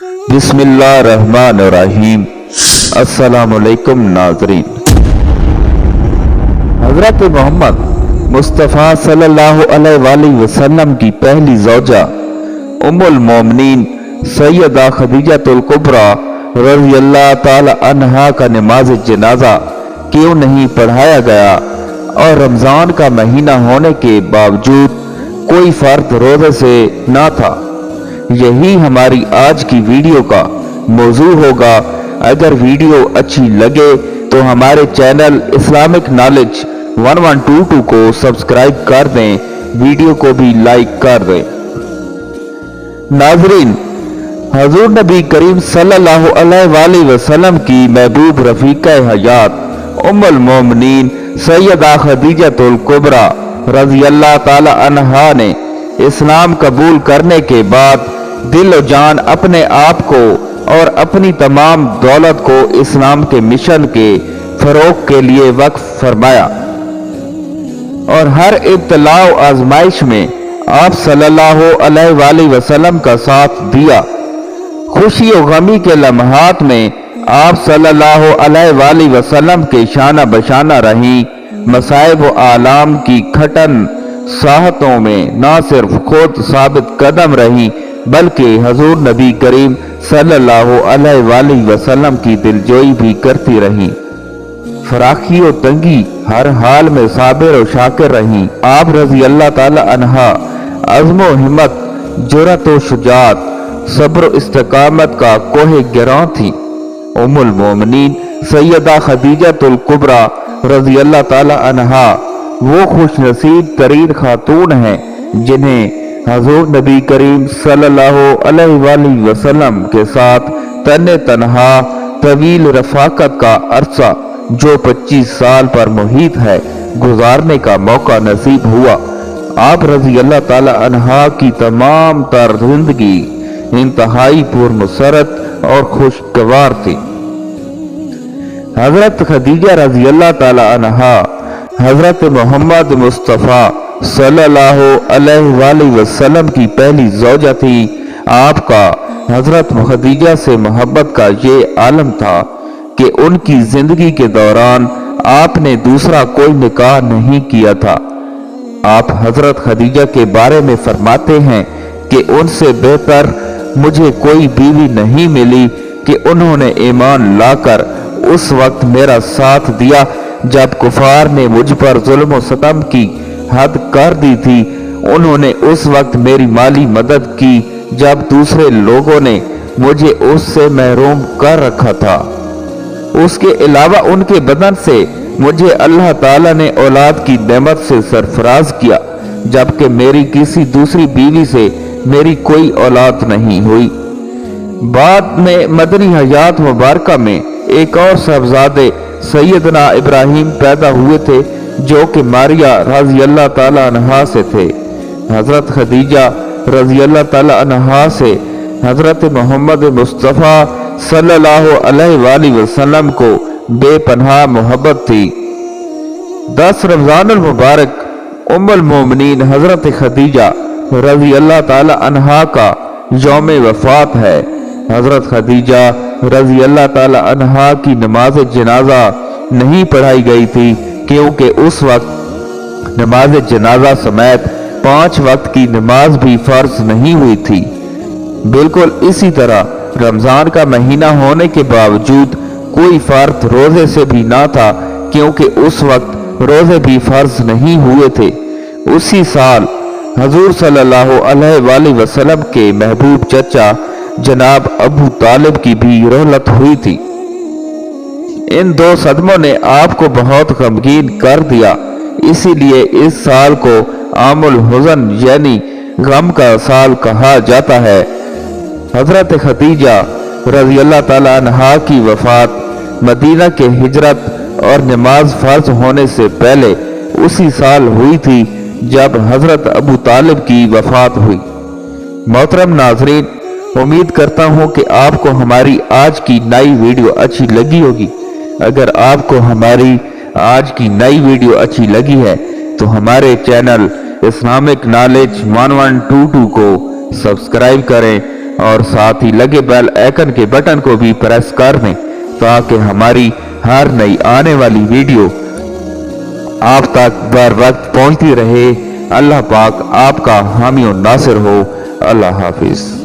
बिस्मिल्लाहिर्रहमानिर्रहीम। अस्सलामुअलैकुम नाज़रीन। हज़रत मोहम्मद मुस्तफ़ा सल्लल्लाहु अलैहि वसल्लम की पहली ज़ौजा उम्मुल मोमिनीन सैयदा खदीजतुल कुबरा रज़ियल्लाहु ताला अन्हा का नमाज जनाजा क्यों नहीं पढ़ाया गया और रमज़ान का महीना होने के बावजूद कोई फ़र्द रोज़े से ना था, यही हमारी आज की वीडियो का मौजू होगा। अगर वीडियो अच्छी लगे तो हमारे चैनल इस्लामिक नॉलेज 1122 को सब्सक्राइब कर दें, वीडियो को भी लाइक कर दें। नाजरीन, हजूर नबी करीम सल्लल्लाहु अलैहि वसल्लम की महबूब रफ़ीक़ा हयात उम्मुल मोमिनीन सैयदा खदीजतुल कुबरा रज़ियल्लाहु ताला अन्हा ने इस्लाम कबूल करने के बाद दिल और जान अपने आप को और अपनी तमाम दौलत को इस्लाम के मिशन के फरोग के लिए वक्फ फरमाया और हर इब्तिला और आजमाइश में आप सल्लल्लाहु अलैहि वसल्लम का साथ दिया। खुशी और गमी के लम्हात में आप सल्लल्लाहु अलैहि वसल्लम के शाना बशाना रही। मसाइब व आलाम की खटन साहतों में ना सिर्फ खुद साबित कदम रही बल्कि हजूर नबी करीम सल्लल्लाहु अलैहि वसल्लम की दिलजोई भी करती रही। फराखी और तंगी हर हाल में साबिर और शाकिर रही। आप रज़ियल्लाहु ताला अन्हा अज़्म व हिम्मत, जुरत व शुजात, सब्र इस्तिकामत का कोहे गिरां थी। उम्मुल मोमिनीन सैयदा खदीजतुल कुबरा रज़ियल्लाहु ताला अन्हा वो खुश नसीब तरीन खातून हैं जिन्हें हजूर नबी करीम सल्लल्लाहु अलैहि वसल्लम के साथ तन्ने तन्हा तवील रफाकत का अरसा जो 25 साल पर मुहित है गुजारने का मौका नसीब हुआ। आप रज़ियल्लाहु ताला अन्हा की तमाम तर जिंदगी इंतहाई पुरमसरत और खुशगवार थी। हजरत खदीजा रज़ियल्लाहु ताला अन्हा हजरत मोहम्मद मुस्तफ़ा सल्लल्लाहु अलैहि वसल्लम की पहली ज़ौजा थी। आपका हजरत खदीजा से मोहब्बत का ये आलम था कि उनकी जिंदगी के दौरान आपने दूसरा कोई निकाह नहीं किया था। आप हजरत खदीजा के बारे में फरमाते हैं कि उनसे बेहतर मुझे कोई बीवी नहीं मिली कि उन्होंने ईमान लाकर उस वक्त मेरा साथ दिया जब कुफार ने मुझ पर जुल्म व सितम की हद कर दी थी। उन्होंने उस वक्त मेरी माली मदद की जब दूसरे लोगों ने मुझे उससे महरूम कर रखा था। उसके अलावा उनके बदन से मुझे अल्लाह ताला ने औलाद की नेमत से सरफराज किया जबकि मेरी किसी दूसरी बीवी से मेरी कोई औलाद नहीं हुई। बाद में मदनी हयात मुबारका में एक और साहबजादे सैयदना इब्राहिम पैदा हुए थे जो कि मारिया रज़ियल्लाहु ताला अन्हा से थे। हजरत खदीजा रज़ियल्लाहु ताला अन्हा से हजरत मोहम्मद मुस्तफ़ा सल्लल्लाहु अलैहि वसल्लम को बेपनाह मोहब्बत थी। 10 रमज़ानुल मुबारक उम्मुल मोमिनीन हजरत खदीजा रज़ियल्लाहु ताला अन्हा का यौम वफ़ात है। हजरत खदीजा रज़ियल्लाहु ताला अन्हा की नमाज जनाजा नहीं पढ़ाई गई थी क्योंकि उस वक्त नमाज जनाजा समेत 5 वक्त की नमाज भी फर्ज नहीं हुई थी। बिल्कुल इसी तरह रमजान का महीना होने के बावजूद कोई फर्द रोजे से भी ना था क्योंकि उस वक्त रोजे भी फर्ज नहीं हुए थे। उसी साल हजूर सल्लल्लाहु अलैहि वसल्लम के महबूब चचा जनाब अबू तालिब की भी रहलत हुई थी। इन 2 सदमों ने आपको बहुत गमगीन कर दिया, इसीलिए इस साल को आमुल हुज़न यानी गम का साल कहा जाता है। हजरत खदीजा रज़ियल्लाहु ताला अन्हा की वफात मदीना के हिजरत और नमाज फर्ज होने से पहले उसी साल हुई थी जब हजरत अबू तालिब की वफात हुई। मोहतरम नाजरीन, उम्मीद करता हूँ कि आपको हमारी आज की नई वीडियो अच्छी लगी होगी। अगर आपको हमारी आज की नई वीडियो अच्छी लगी है तो हमारे चैनल इस्लामिक नॉलेज 1122 को सब्सक्राइब करें اور ساتھ ہی لگے بیل آئکن کے بٹن کو بھی پریس کر دیں تاکہ ہماری ہر نئی آنے والی ویڈیو آپ تک بر وقت پہنچتی رہے۔ اللہ پاک آپ کا حامی و ناصر ہو۔ اللہ حافظ۔